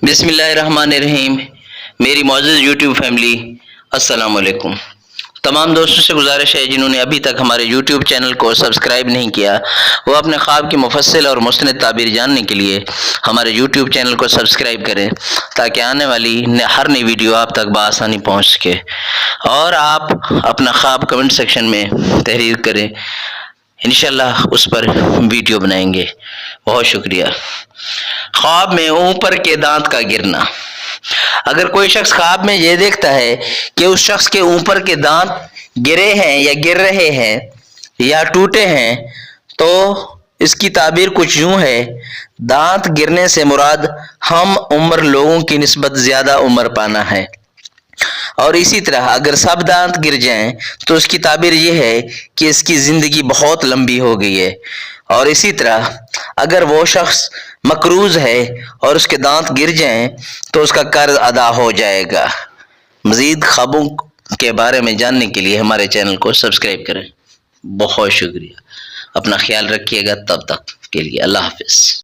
بسم اللہ الرحمن الرحیم۔ میری معزز یوٹیوب فیملی، السلام علیکم۔ تمام دوستوں سے گزارش ہے جنہوں نے ابھی تک ہمارے یوٹیوب چینل کو سبسکرائب نہیں کیا، وہ اپنے خواب کی مفصل اور مستند تعبیر جاننے کے لیے ہمارے یوٹیوب چینل کو سبسکرائب کریں تاکہ آنے والی ہر نئی ویڈیو آپ تک بآسانی پہنچ سکے، اور آپ اپنا خواب کمنٹ سیکشن میں تحریر کریں، انشاءاللہ اس پر ویڈیو بنائیں گے۔ بہت شکریہ۔ خواب میں اوپر کے دانت کا گرنا۔ اگر کوئی شخص خواب میں یہ دیکھتا ہے کہ اس شخص کے اوپر کے دانت گرے ہیں یا گر رہے ہیں یا ٹوٹے ہیں تو اس کی تعبیر کچھ یوں ہے: دانت گرنے سے مراد ہم عمر لوگوں کی نسبت زیادہ عمر پانا ہے، اور اسی طرح اگر سب دانت گر جائیں تو اس کی تعبیر یہ ہے کہ اس کی زندگی بہت لمبی ہو گئی ہے، اور اسی طرح اگر وہ شخص مقروض ہے اور اس کے دانت گر جائیں تو اس کا قرض ادا ہو جائے گا۔ مزید خوابوں کے بارے میں جاننے کے لیے ہمارے چینل کو سبسکرائب کریں۔ بہت شکریہ۔ اپنا خیال رکھیے گا، تب تک کے لیے اللہ حافظ۔